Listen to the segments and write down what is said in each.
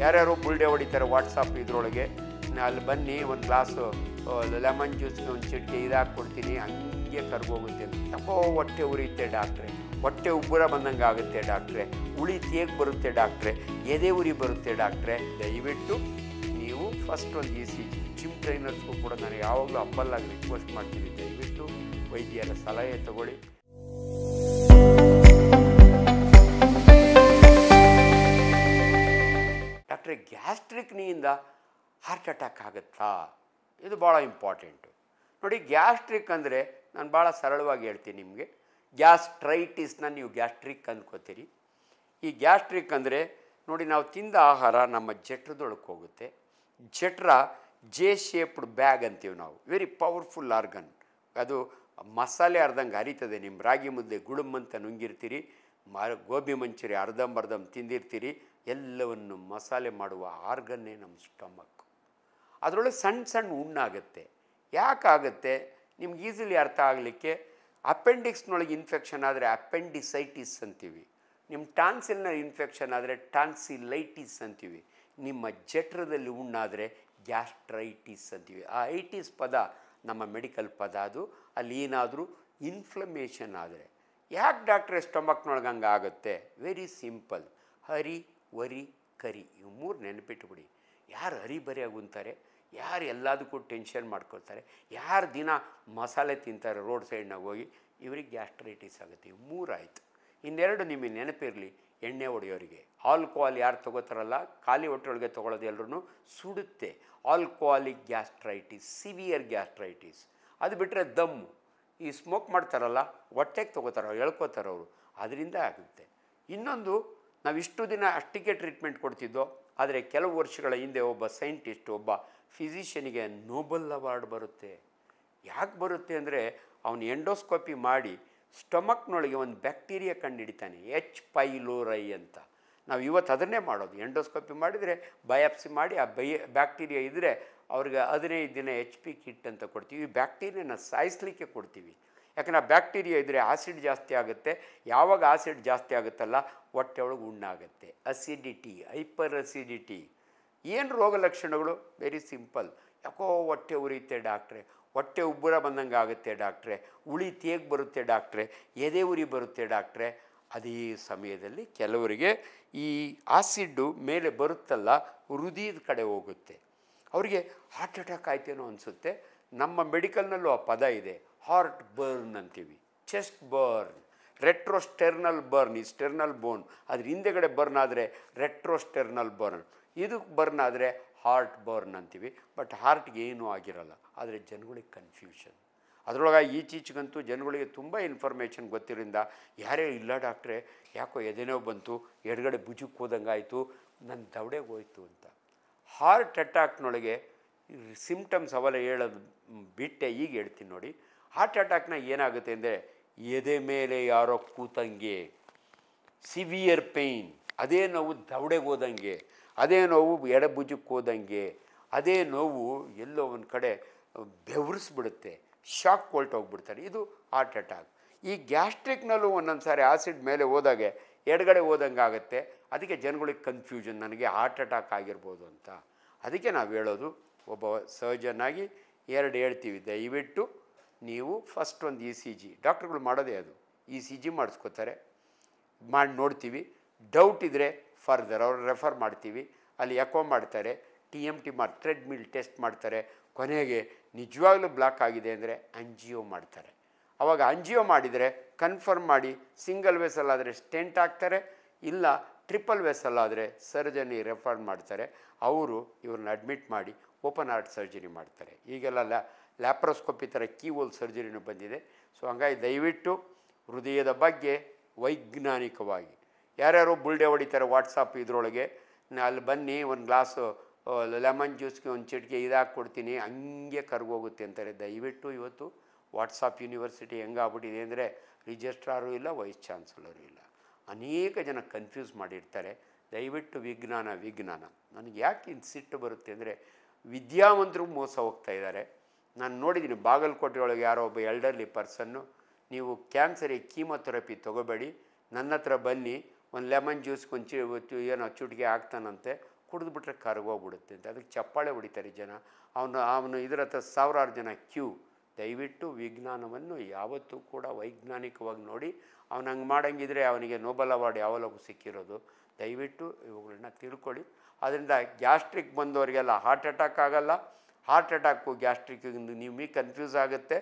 ಯಾರ್ಯಾರು ಬುಲ್ಡೆ ಹೊಡಿತಾರೆ ವಾಟ್ಸಪ್ ಇದರೊಳಗೆ, ಅಲ್ಲಿ ಬನ್ನಿ ಒಂದು ಗ್ಲಾಸು ಲೆಮನ್ ಜ್ಯೂಸ್ಗೆ ಒಂದು ಚಿಟಿಕೆ ಇದಾಕ್ಕೊಡ್ತೀನಿ, ಹಂಗೆ ಕರ್ಗೋಗುತ್ತೆ. ಯಾಕೋ ಹೊಟ್ಟೆ ಉರಿಯುತ್ತೆ ಡಾಕ್ಟ್ರೆ, ಹೊಟ್ಟೆ ಉಬ್ಬರ ಬಂದಂಗೆ ಆಗುತ್ತೆ ಡಾಕ್ಟ್ರೆ, ಉಳಿ ತೇಗ್ ಬರುತ್ತೆ ಡಾಕ್ಟ್ರೆ, ಎದೆ ಉರಿ ಬರುತ್ತೆ ಡಾಕ್ಟ್ರೆ. ದಯವಿಟ್ಟು ನೀವು ಫಸ್ಟ್ ಒಂದು ECG, ಜಿಮ್ ಟ್ರೈನರ್ಸ್ಗೂ ಕೂಡ ನಾನು ಯಾವಾಗಲೂ ಹಂಬಲ್ಲಾಗಿ ರಿಕ್ವೆಸ್ಟ್ ಮಾಡ್ತೀನಿ, ದಯವಿಟ್ಟು ವೈದ್ಯರ ಸಲಹೆ ತಗೊಳ್ಳಿ. ಡಾಕ್ಟ್ರೆ, ಗ್ಯಾಸ್ಟ್ರಿಕ್ನಿಂದ ಹಾರ್ಟ್ ಅಟ್ಯಾಕ್ ಆಗುತ್ತಾ? ಇದು ಭಾಳ ಇಂಪಾರ್ಟೆಂಟು. ನೋಡಿ, ಗ್ಯಾಸ್ಟ್ರಿಕ್ ಅಂದರೆ ನಾನು ಭಾಳ ಸರಳವಾಗಿ ಹೇಳ್ತೀನಿ ನಿಮಗೆ. ಗ್ಯಾಸ್ಟ್ರೈಟಿಸ್ನ ನೀವು ಗ್ಯಾಸ್ಟ್ರಿಕ್ ಅಂದ್ಕೋತೀರಿ. ಈ ಗ್ಯಾಸ್ಟ್ರಿಕ್ ಅಂದರೆ ನೋಡಿ, ನಾವು ತಿಂದ ಆಹಾರ ನಮ್ಮ ಜಠರದೊಳಗೆ ಹೋಗುತ್ತೆ. ಜಠರ ಶೇಪ್ಡ್ ಬ್ಯಾಗ್ ಅಂತೀವಿ ನಾವು, ವೆರಿ ಪವರ್ಫುಲ್ ಆರ್ಗನ್. ಅದು ಮಸಾಲೆ ಅರ್ಧಂಗೆ ಹರಿತದೆ. ನಿಮ್ಮ ರಾಗಿ ಮುದ್ದೆ ಗುಳುಮಂತ ನುಂಗಿರ್ತೀರಿ, ಗೋಬಿ ಮಂಚೂರಿ ಅರ್ಧಂಬರ್ಧಂ ತಿಂದಿರ್ತೀರಿ, ಎಲ್ಲವನ್ನು ಮಸಾಲೆ ಮಾಡುವ ಆರ್ಗನ್ನೇ ನಮ್ಮ ಸ್ಟಮಕ್. ಅದರೊಳಗೆ ಸಣ್ಣ ಸಣ್ಣ ಹುಣ್ಣಾಗುತ್ತೆ. ಯಾಕಾಗುತ್ತೆ ನಿಮ್ಗೆ ಈಸಿಲಿ ಅರ್ಥ ಆಗಲಿಕ್ಕೆ, ಅಪೆಂಡಿಕ್ಸ್ನೊಳಗೆ ಇನ್ಫೆಕ್ಷನ್ ಆದರೆ ಅಪೆಂಡಿಸೈಟಿಸ್ ಅಂತೀವಿ, ನಿಮ್ಮ ಟಾನ್ಸಿಲ್ನ ಇನ್ಫೆಕ್ಷನ್ ಆದರೆ ಟಾನ್ಸಿಲೈಟಿಸ್ ಅಂತೀವಿ, ನಿಮ್ಮ ಜಠರದಲ್ಲಿ ಹುಣ್ಣಾದರೆ ಗ್ಯಾಸ್ಟ್ರೈಟಿಸ್ ಅಂತೀವಿ. ಆ ಐಟಿಸ್ ಪದ ನಮ್ಮ ಮೆಡಿಕಲ್ ಪದ. ಅದು ಅಲ್ಲಿ ಏನಾದರೂ ಇನ್ಫ್ಲಮೇಷನ್ ಆದರೆ. ಯಾಕೆ ಡಾಕ್ಟ್ರೆ ಸ್ಟಮಕ್ನೊಳಗೆ ಹಂಗೆ ಆಗುತ್ತೆ? Very simple. Hurry, worry, curry, ಇವು ಮೂರು ನೆನಪಿಟ್ಬಿಡಿ. ಯಾರು ಹರಿಬರಿಯಾಗಿ ಉಂತಾರೆ, ಯಾರು ಎಲ್ಲದಕ್ಕೂ ಟೆನ್ಷನ್ ಮಾಡ್ಕೊಳ್ತಾರೆ, ಯಾರು ದಿನ ಮಸಾಲೆ ತಿಂತಾರೆ ರೋಡ್ ಸೈಡ್ನಾಗ ಹೋಗಿ, ಇವ್ರಿಗೆ ಗ್ಯಾಸ್ಟ್ರೈಟಿಸ್ ಆಗುತ್ತೆ. ಇವು ಮೂರಾಯಿತು. ಇನ್ನೆರಡು ನಿಮಗೆ ನೆನಪಿರಲಿ, ಎಣ್ಣೆ ಹೊಡೆಯೋರಿಗೆ. ಆಲ್ಕೋಹಾಲ್ ಯಾರು ತೊಗೋತಾರಲ್ಲ, ಖಾಲಿ ಹೊಟ್ಟೆಯೊಳಗೆ ತೊಗೊಳ್ಳೋದು ಎಲ್ಲರೂ ಸುಡುತ್ತೆ. Alcoholic gastritis, severe gastritis. ಅದು ಬಿಟ್ಟರೆ ದಮ್ಮು, ಈ ಸ್ಮೋಕ್ ಮಾಡ್ತಾರಲ್ಲ, ಹೊಟ್ಟೆಗೆ ತೊಗೋತಾರ, ಎಳ್ಕೋತಾರೆ ಅವರು, ಅದರಿಂದ ಆಗುತ್ತೆ. ಇನ್ನೊಂದು, ನಾವು ಇಷ್ಟು ದಿನ ಅಷ್ಟಿಗೆ ಟ್ರೀಟ್ಮೆಂಟ್ ಕೊಡ್ತಿದ್ದೋ, ಆದರೆ ಕೆಲವು ವರ್ಷಗಳ ಹಿಂದೆ ಒಬ್ಬ ಸೈಂಟಿಸ್ಟ್, ಒಬ್ಬ ಫಿಸಿಷಿಯನಿಗೆ ನೋಬೆಲ್ ಅವಾರ್ಡ್ ಬರುತ್ತೆ. ಯಾಕೆ ಬರುತ್ತೆ ಅಂದರೆ, ಅವನು ಎಂಡೋಸ್ಕೋಪಿ ಮಾಡಿ ಸ್ಟಮಕ್ನೊಳಗೆ ಒಂದು ಬ್ಯಾಕ್ಟೀರಿಯಾ ಕಂಡುಹಿಡಿತಾನೆ, H. ಪೈಲೋರೈ ಅಂತ. ನಾವು ಇವತ್ತು ಅದನ್ನೇ ಮಾಡೋದು. ಎಂಡೋಸ್ಕೋಪಿ ಮಾಡಿದರೆ ಬಯಾಪ್ಸಿ ಮಾಡಿ ಆ ಬ್ಯಾಕ್ಟೀರಿಯಾ ಇದ್ದರೆ ಅವ್ರಿಗೆ 15 ದಿನ HP ಕಿಟ್ ಅಂತ ಕೊಡ್ತೀವಿ. ಈ ಬ್ಯಾಕ್ಟೀರಿಯಾನ ಸಾಯಿಸಲಿಕ್ಕೆ ಕೊಡ್ತೀವಿ. ಯಾಕಂದರೆ ಆ ಬ್ಯಾಕ್ಟೀರಿಯಾ ಇದ್ದರೆ ಆಸಿಡ್ ಜಾಸ್ತಿ ಆಗುತ್ತೆ. ಯಾವಾಗ ಆಸಿಡ್ ಜಾಸ್ತಿ ಆಗುತ್ತಲ್ಲ, ಹೊಟ್ಟೆ ಒಳಗೆ ಹುಣ್ಣಾಗುತ್ತೆ. Acidity, hyper acidity. ಏನು ರೋಗ ಲಕ್ಷಣಗಳು? Very simple. ಯಾಕೋ ಹೊಟ್ಟೆ ಉರಿಯುತ್ತೆ ಡಾಕ್ಟ್ರೆ, ಹೊಟ್ಟೆ ಉಬ್ಬರ ಬಂದಂಗೆ ಆಗುತ್ತೆ ಡಾಕ್ಟ್ರೆ, ಉಳಿ ತೇಗ್ ಬರುತ್ತೆ ಡಾಕ್ಟ್ರೆ, ಎದೆ ಉರಿ ಬರುತ್ತೆ ಡಾಕ್ಟ್ರೆ. ಅದೇ ಸಮಯದಲ್ಲಿ ಕೆಲವರಿಗೆ ಈ ಆಸಿಡ್ಡು ಮೇಲೆ ಬರುತ್ತಲ್ಲ, ಹೃದಯದ ಕಡೆ ಹೋಗುತ್ತೆ. ಅವರಿಗೆ ಹಾರ್ಟ್ ಅಟ್ಯಾಕ್ ಆಯ್ತೇನೋ ಅನಿಸುತ್ತೆ. ನಮ್ಮ ಮೆಡಿಕಲ್ನಲ್ಲೂ ಆ ಪದ ಇದೆ, ಹಾರ್ಟ್ ಬರ್ನ್ ಅಂತೀವಿ, ಚೆಸ್ಟ್ ಬರ್ನ್, ರೆಟ್ರೋಸ್ಟೆರ್ನಲ್ ಬರ್ನ್. ಈ ಸ್ಟೆರ್ನಲ್ ಬೋನ್ ಅದ್ರ ಹಿಂದೆಗಡೆ ಬರ್ನ್ ಆದರೆ ರೆಟ್ರೋಸ್ಟೆರ್ನಲ್ ಬರ್ನ್, ಇದಕ್ಕೆ ಬರ್ನ್ ಆದರೆ ಹಾರ್ಟ್ ಬರ್ನ್ ಅಂತೀವಿ. ಬಟ್ ಹಾರ್ಟ್ಗೆ ಏನೂ ಆಗಿರಲ್ಲ, ಆದರೆ ಜನಗಳಿಗೆ ಕನ್ಫ್ಯೂಷನ್. ಅದರೊಳಗೆ ಈಚೀಚೆಗಂತೂ ಜನಗಳಿಗೆ ತುಂಬ ಇನ್ಫಾರ್ಮೇಷನ್ ಗೊತ್ತಿರೋದ್ರಿಂದ ಯಾರೇ ಇಲ್ಲ ಡಾಕ್ಟ್ರೆ, ಯಾಕೋ ಎದೆನೋ ಬಂತು, ಎಡಗಡೆ ಭುಜಕ್ಕೆ ಹೋದಂಗೆ ಆಯಿತು, ನನ್ನ ದವಡೆಗೆ ಹೋಯ್ತು ಅಂತ. ಹಾರ್ಟ್ ಅಟ್ಯಾಕ್ನೊಳಗೆ ಸಿಮ್ಟಮ್ಸ್ ಅವೆಲ್ಲ ಹೇಳೋದು ಬಿಟ್ಟೆ ಈಗ ಹೇಳ್ತೀನಿ ನೋಡಿ. ಹಾರ್ಟ್ ಅಟ್ಯಾಕ್ನ ಏನಾಗುತ್ತೆ ಅಂದರೆ, ಎದೆ ಮೇಲೆ ಯಾರೋ ಕೂತಂಗೆ, ಸಿವಿಯರ್ ಪೇಯ್ನ್, ಅದೇ ನೋವು ದವಡೆಗೆ ಹೋದಂಗೆ, ಅದೇ ನೋವು ಎಡಭುಜಕ್ಕೆ ಹೋದಂಗೆ, ಅದೇ ನೋವು ಎಲ್ಲೋ ಒಂದು ಕಡೆ ಬೆವರಿಸ್ಬಿಡುತ್ತೆ, ಶಾಕ್ ಹೊಲ್ಟೋಗ್ಬಿಡ್ತಾರೆ. ಇದು ಹಾರ್ಟ್ ಅಟ್ಯಾಕ್. ಈ ಗ್ಯಾಸ್ಟ್ರಿಕ್ನಲ್ಲೂ ಒಂದೊಂದು ಸಾರಿ ಆಸಿಡ್ ಮೇಲೆ ಹೋದಾಗೆ ಎಡಗಡೆ ಹೋದಂಗೆ ಆಗುತ್ತೆ. ಅದಕ್ಕೆ ಜನಗಳಿಗೆ ಕನ್ಫ್ಯೂಷನ್, ನನಗೆ ಹಾರ್ಟ್ ಅಟ್ಯಾಕ್ ಆಗಿರ್ಬೋದು ಅಂತ. ಅದಕ್ಕೆ ನಾವು ಹೇಳೋದು, ಒಬ್ಬ ಸರ್ಜನ್ನಾಗಿ ಎರಡು ಹೇಳ್ತೀವಿ, ದಯವಿಟ್ಟು ನೀವು ಫಸ್ಟ್ ಒಂದು ECG, ಡಾಕ್ಟ್ರುಗಳು ಮಾಡೋದೇ ಅದು, ECG ಮಾಡಿಸ್ಕೋತಾರೆ, ಮಾಡಿ ನೋಡ್ತೀವಿ. ಡೌಟ್ ಇದ್ದರೆ ಫರ್ದರ್ ಅವ್ರು ರೆಫರ್ ಮಾಡ್ತೀವಿ. ಅಲ್ಲಿ ಎಕೋ ಮಾಡ್ತಾರೆ, TMT ಮಾಡಿ ಟ್ರೆಡ್ಮಿಲ್ ಟೆಸ್ಟ್ ಮಾಡ್ತಾರೆ. ಕೊನೆಗೆ ನಿಜವಾಗ್ಲೂ ಬ್ಲಾಕ್ ಆಗಿದೆ ಅಂದರೆ ಅಂಜಿಯೋ ಮಾಡ್ತಾರೆ. ಆವಾಗ ಅಂಜಿಯೋ ಮಾಡಿದರೆ ಕನ್ಫರ್ಮ್ ಮಾಡಿ ಸಿಂಗಲ್ ವೆಸಲ್ ಆದರೆ ಸ್ಟೆಂಟ್ ಹಾಕ್ತಾರೆ, ಇಲ್ಲ ಟ್ರಿಪಲ್ ವೆಸಲ್ ಆದರೆ ಸರ್ಜನಿ ರೆಫರ್ ಮಾಡ್ತಾರೆ. ಅವರು ಇವ್ರನ್ನ ಅಡ್ಮಿಟ್ ಮಾಡಿ ಓಪನ್ ಹಾರ್ಟ್ ಸರ್ಜರಿ ಮಾಡ್ತಾರೆ. ಈಗೆಲ್ಲ ಲ್ಯಾಪ್ರೋಸ್ಕೋಪಿ ಥರ ಕೀವೋಲ್ ಸರ್ಜರಿನೂ ಬಂದಿದೆ. ಸೊ ಹಂಗಾಗಿ ದಯವಿಟ್ಟು ಹೃದಯದ ಬಗ್ಗೆ ವೈಜ್ಞಾನಿಕವಾಗಿ ಯಾರ್ಯಾರು ಬುಲ್ಡೆ ಹೊಡಿತಾರೆ ವಾಟ್ಸಪ್ ಇದರೊಳಗೆ, ಅಲ್ಲಿ ಬನ್ನಿ ಒಂದು ಗ್ಲಾಸು ಲೆಮನ್ ಜ್ಯೂಸ್ಗೆ ಒಂದು ಚಿಟಿಕೆ ಇದಾಕ್ಕೊಡ್ತೀನಿ, ಹಂಗೆ ಕರ್ಗೋಗುತ್ತೆ ಅಂತಾರೆ. ದಯವಿಟ್ಟು ಇವತ್ತು ವಾಟ್ಸಪ್ ಯೂನಿವರ್ಸಿಟಿ ಹೆಂಗಾಗ್ಬಿಟ್ಟಿದೆ ಅಂದರೆ, ರಿಜಿಸ್ಟ್ರಾರು ಇಲ್ಲ, ವೈಸ್ ಚಾನ್ಸಲರು ಇಲ್ಲ, ಅನೇಕ ಜನ ಕನ್ಫ್ಯೂಸ್ ಮಾಡಿರ್ತಾರೆ. ದಯವಿಟ್ಟು ವಿಜ್ಞಾನ. ನನಗೆ ಯಾಕೆ ಇನ್ನು ಸಿಟ್ಟು ಬರುತ್ತೆ ಅಂದರೆ, ವಿದ್ಯಾವಂತರು ಮೋಸ ಹೋಗ್ತಾ ಇದ್ದಾರೆ. ನಾನು ನೋಡಿದ್ದೀನಿ ಬಾಗಲಕೋಟೆ ಒಳಗೆ ಯಾರೋ ಒಬ್ಬ ಎಲ್ಡರ್ಲಿ ಪರ್ಸನ್ನು, ನೀವು ಕ್ಯಾನ್ಸರಿಗೆ ಕೀಮೊಥೆರಪಿ ತೊಗೋಬೇಡಿ, ನನ್ನ ಹತ್ರ ಬನ್ನಿ, ಒಂದು ಲೆಮನ್ ಜ್ಯೂಸ್ಗೆ ಒಂದು ಏನೋ ಚುಟಿಗೆ ಹಾಕ್ತಾನಂತೆ, ಕುಡಿದ್ಬಿಟ್ರೆ ಕರಗೋಗ್ಬಿಡುತ್ತೆ ಅಂತ. ಅದಕ್ಕೆ ಚಪ್ಪಾಳೆ ಹೊಡಿತಾರೆ ಜನ. ಅವನು ಇದರ ಹತ್ರ ಸಾವಿರಾರು ಜನ ಕ್ಯೂ. ದಯವಿಟ್ಟು ವಿಜ್ಞಾನವನ್ನು ಯಾವತ್ತೂ ಕೂಡ ವೈಜ್ಞಾನಿಕವಾಗಿ ನೋಡಿ. ಅವನು ಹಂಗೆ ಮಾಡೋಂಗಿದ್ರೆ ಅವನಿಗೆ ನೋಬೆಲ್ ಅವಾರ್ಡ್ ಯಾವಾಗಲೂ ಸಿಕ್ಕಿರೋದು. ದಯವಿಟ್ಟು ಇವುಗಳನ್ನ ತಿಳ್ಕೊಳ್ಳಿ. ಅದರಿಂದ ಗ್ಯಾಸ್ಟ್ರಿಕ್ ಬಂದವರಿಗೆಲ್ಲ ಹಾರ್ಟ್ ಅಟ್ಯಾಕ್ ಆಗಲ್ಲ. ಹಾರ್ಟ್ ಅಟ್ಯಾಕು ಗ್ಯಾಸ್ಟ್ರಿಕ್ಕಿಗೆ ನಿಮಗೆ ಕನ್ಫ್ಯೂಸ್ ಆಗುತ್ತೆ.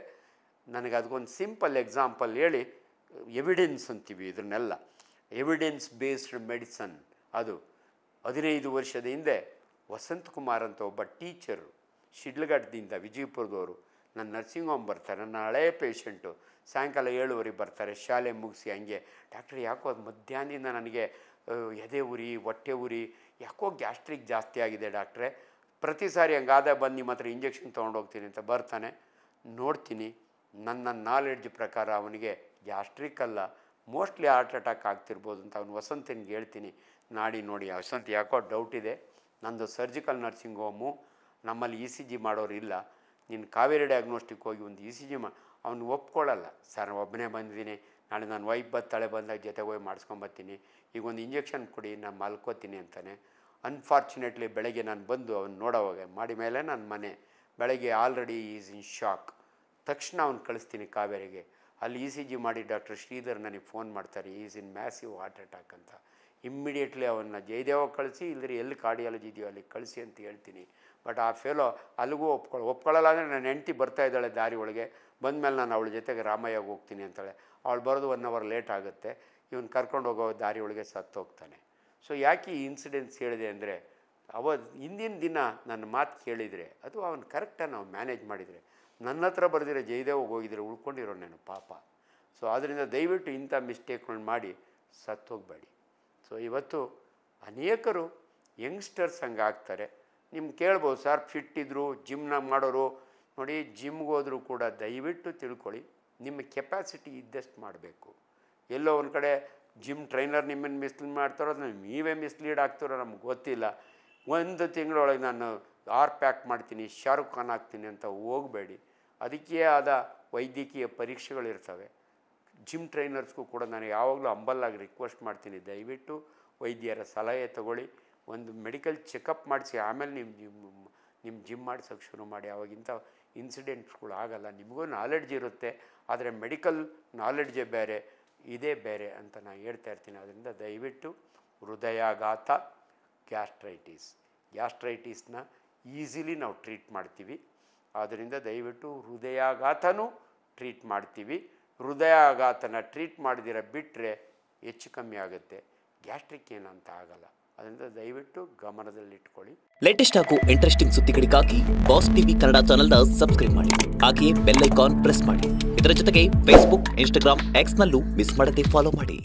ನನಗೆ ಅದಕ್ಕೊಂದು ಸಿಂಪಲ್ ಎಕ್ಸಾಂಪಲ್ ಹೇಳಿ. ಎವಿಡೆನ್ಸ್ ಅಂತೀವಿ ಇದನ್ನೆಲ್ಲ, ಎವಿಡೆನ್ಸ್ ಬೇಸ್ಡ್ ಮೆಡಿಸನ್. ಅದು 15 ವರ್ಷದ ಹಿಂದೆ ವಸಂತ್ ಕುಮಾರ್ ಅಂತ ಒಬ್ಬ ಟೀಚರು ಶಿಡ್ಲಘಟ್ಟದಿಂದ, ವಿಜಯಪುರದವರು, ನನ್ನ ನರ್ಸಿಂಗ್ ಹೋಮ್ ಬರ್ತಾರೆ. ನನ್ನ ಹಳೆಯ ಪೇಷಂಟು ಸಾಯಂಕಾಲ 7:30 ಬರ್ತಾರೆ ಶಾಲೆ ಮುಗಿಸಿ. ಹಂಗೆ ಡಾಕ್ಟ್ರ್ ಯಾಕೋ ಅದು ಮಧ್ಯಾಹ್ನದಿಂದ ನನಗೆ ಎದೆ ಉರಿ, ಹೊಟ್ಟೆ ಉರಿ, ಯಾಕೋ ಗ್ಯಾಸ್ಟ್ರಿಕ್ ಜಾಸ್ತಿ ಆಗಿದೆ ಡಾಕ್ಟ್ರೆ. ಪ್ರತಿ ಸಾರಿ ಹಂಗಾದ ಬಂದು ನಿಮ್ಮ ಹತ್ರ ಇಂಜೆಕ್ಷನ್ ತೊಗೊಂಡೋಗ್ತೀನಿ ಅಂತ ಬರ್ತಾನೆ. ನೋಡ್ತೀನಿ, ನನ್ನ ನಾಲೆಡ್ಜ್ ಪ್ರಕಾರ ಅವನಿಗೆ ಗ್ಯಾಸ್ಟ್ರಿಕ್ ಅಲ್ಲ, ಮೋಸ್ಟ್ಲಿ ಹಾರ್ಟ್ ಅಟ್ಯಾಕ್ ಆಗ್ತಿರ್ಬೋದು ಅಂತ ಅವನು ವಸಂತನಿಗೆ ಹೇಳ್ತೀನಿ. ನೋಡಿ ವಸಂತ್ ಯಾಕೋ ಡೌಟ್ ಇದೆ, ನಂದು ಸರ್ಜಿಕಲ್ ನರ್ಸಿಂಗ್ ಹೋಮು, ನಮ್ಮಲ್ಲಿ ECG ಮಾಡೋರು ಇಲ್ಲ, ನೀನು ಕಾವೇರಿ ಡಯಾಗ್ನೋಸ್ಟಿಕ್ ಹೋಗಿ ಒಂದು ECG ಅವನು ಒಪ್ಕೊಳ್ಳಲ್ಲ. ಸರ್ ಒಬ್ಬನೇ ಬಂದಿದ್ದೀನಿ, ನಾಳೆ ನನ್ನ ವೈಫ್ ಬರ್ತಾಳೆ, ಬಂದಾಗ ಜೊತೆಗೆ ಹೋಗಿ ಮಾಡಿಸ್ಕೊಂಬರ್ತೀನಿ, ಈಗ ಒಂದು ಇಂಜೆಕ್ಷನ್ ಕೊಡಿ, ನಾನು ಮಲ್ಕೋತೀನಿ ಅಂತಾನೆ. ಅನ್ಫಾರ್ಚುನೇಟ್ಲಿ ಬೆಳಗ್ಗೆ ನಾನು ಬಂದು ಅವ್ನು ನೋಡೋವಾಗ ಮಾಡಿ ಮೇಲೆ ನನ್ನ ಮನೆ ಬೆಳಗ್ಗೆ ಆಲ್ರೆಡಿ ಈಸ್ ಇನ್ ಶಾಕ್. ತಕ್ಷಣ ಅವ್ನು ಕಳಿಸ್ತೀನಿ ಕಾವೇರಿಗೆ. ಅಲ್ಲಿ ECG ಮಾಡಿ ಡಾಕ್ಟರ್ ಶ್ರೀಧರ್ ನನಗೆ ಫೋನ್ ಮಾಡ್ತಾರೆ, is in massive heart attack ಅಂತ. ಇಮ್ಮಿಡಿಯೇಟ್ಲಿ ಅವನ್ನ ಜಯದೇವ ಕಳಿಸಿ, ಇಲ್ಲದ್ರೆ ಎಲ್ಲಿ ಕಾರ್ಡಿಯಾಲಜಿ ಇದೆಯೋ ಅಲ್ಲಿ ಕಳಿಸಿ ಅಂತ ಹೇಳ್ತೀನಿ. ಬಟ್ ಆ ಫೇಲೋ ಅಲ್ಲಿಗೂ ಒಪ್ಕೊಳ್ಳಲ್ಲ. ಅಂದರೆ ನನ್ನ ಹೆಂಡ್ತಿ ಬರ್ತಾ ಇದ್ದಾಳೆ ದಾರಿ ಒಳಗೆ, ಬಂದಮೇಲೆ ನಾನು ಅವಳ ಜೊತೆಗೆ ರಾಮಯ್ಯಗೆ ಹೋಗ್ತೀನಿ ಅಂತಾಳೆ. ಅವಳು ಬರೋದು 1 hour ಲೇಟ್ ಆಗುತ್ತೆ. ಇವನು ಕರ್ಕೊಂಡು ಹೋಗೋ ದಾರಿ ಒಳಗೆ ಸತ್ತೋಗ್ತಾನೆ. ಸೊ ಯಾಕೆ ಈ ಇನ್ಸಿಡೆನ್ಸ್ ಹೇಳಿದೆ ಅಂದರೆ, ಹಿಂದಿನ ದಿನ ನನ್ನ ಮಾತು ಕೇಳಿದರೆ ಅದು ಅವನು ಕರೆಕ್ಟಾಗಿ ನಾವು ಮ್ಯಾನೇಜ್ ಮಾಡಿದರೆ, ನನ್ನ ಹತ್ರ ಬರೆದಿರೋ ಜಯದೇವ್ಗೆ ಹೋಗಿದ್ರೆ ಉಳ್ಕೊಂಡಿರೋ ನಾನು ಪಾಪ. ಸೊ ಆದ್ದರಿಂದ ದಯವಿಟ್ಟು ಇಂಥ ಮಿಸ್ಟೇಕ್ಗಳನ್ನ ಮಾಡಿ ಸತ್ತೋಗಬೇಡಿ. ಸೊ ಇವತ್ತು ಅನೇಕರು ಯಂಗ್ಸ್ಟರ್ಸ್ ಹಂಗೆ ಆಗ್ತಾರೆ. ನಿಮ್ಗೆ ಕೇಳ್ಬೋದು, ಸರ್ ಫಿಟ್ ಇದ್ದರು, ಜಿಮ್ನ ಮಾಡೋರು. ನೋಡಿ, ಜಿಮ್ಗೆ ಹೋದರೂ ಕೂಡ ದಯವಿಟ್ಟು ತಿಳ್ಕೊಳ್ಳಿ, ನಿಮ್ಮ ಕೆಪಾಸಿಟಿ ಇದ್ದಷ್ಟು ಮಾಡಬೇಕು. ಎಲ್ಲೋ ಒಂದು ಕಡೆ ಜಿಮ್ ಟ್ರೈನರ್ ನಿಮ್ಮನ್ನು ಮಿಸ್ಲೀಡ್ ಮಾಡ್ತಾರೋ, ಅದನ್ನು ನೀವೇ ಮಿಸ್ಲೀಡ್ ಆಗ್ತಾರೋ ನಮ್ಗೆ ಗೊತ್ತಿಲ್ಲ. 1 ತಿಂಗಳೊಳಗೆ ನಾನು 6 ಪ್ಯಾಕ್ ಮಾಡ್ತೀನಿ, ಶಾರುಖ್ ಖಾನ್ ಆಗ್ತೀನಿ ಅಂತ ಹೋಗಬೇಡಿ. ಅದಕ್ಕೆ ಆದ ವೈದ್ಯಕೀಯ ಪರೀಕ್ಷೆಗಳಿರ್ತವೆ. ಜಿಮ್ ಟ್ರೈನರ್ಸ್ಗೂ ಕೂಡ ನಾನು ಯಾವಾಗಲೂ ಹಂಬಲಾಗಿ ರಿಕ್ವೆಸ್ಟ್ ಮಾಡ್ತೀನಿ, ದಯವಿಟ್ಟು ವೈದ್ಯರ ಸಲಹೆ ತಗೊಳ್ಳಿ, ಒಂದು ಮೆಡಿಕಲ್ ಚೆಕಪ್ ಮಾಡಿಸಿ ಆಮೇಲೆ ನಿಮ್ಮ ಜಿಮ್ ಮಾಡಿಸೋಕ್ಕೆ ಶುರು ಮಾಡಿ. ಆವಾಗಿಂಥ ಇನ್ಸಿಡೆಂಟ್ಸ್ಗಳು ಆಗಲ್ಲ. ನಿಮಗೂ ನಾಲೆಡ್ಜ್ ಇರುತ್ತೆ, ಆದರೆ ಮೆಡಿಕಲ್ ನಾಲೆಡ್ಜೇ ಬೇರೆ, ಇದೇ ಬೇರೆ ಅಂತ ನಾನು ಹೇಳ್ತಾ ಇರ್ತೀನಿ. ಅದರಿಂದ ದಯವಿಟ್ಟು ಹೃದಯಾಘಾತ, ಗ್ಯಾಸ್ಟ್ರೈಟಿಸ್ನ ಈಸಿಲಿ ನಾವು ಟ್ರೀಟ್ ಮಾಡ್ತೀವಿ. ಆದ್ದರಿಂದ ದಯವಿಟ್ಟು ಹೃದಯಾಘಾತನೂ ಟ್ರೀಟ್ ಮಾಡ್ತೀವಿ. ಹೃದಯಾಘಾತನ ಟ್ರೀಟ್ ಮಾಡಿದಿರ ಬಿಟ್ಟರೆ ಹೆಚ್ಚು ಕಮ್ಮಿ ಆಗುತ್ತೆ, ಗ್ಯಾಸ್ಟ್ರಿಕ್ ಏನಂತ ಆಗಲ್ಲ. ಅದರಿಂದ ದಯವಿಟ್ಟು ಗಮನದಲ್ಲಿಟ್ಕೊಳ್ಳಿ. ಲೇಟೆಸ್ಟ್ ಹಾಗೂ ಇಂಟ್ರೆಸ್ಟಿಂಗ್ ಸುದ್ದಿಗಳಿಗಾಗಿ ಬಾಸ್ ಟಿವಿ ಕನ್ನಡ ಚಾನೆಲ್ನ ಸಬ್ಸ್ಕ್ರೈಬ್ ಮಾಡಿ. ಹಾಗೆಯೇ ಬೆಲ್ ಐಕಾನ್ ಪ್ರೆಸ್ ಮಾಡಿ. ಇದರ ಜೊತೆಗೆ ಫೇಸ್ಬುಕ್, ಇನ್ಸ್ಟಾಗ್ರಾಮ್, ಎಕ್ಸ್ನಲ್ಲೂ ಮಿಸ್ ಮಾಡದೆ ಫಾಲೋ ಮಾಡಿ.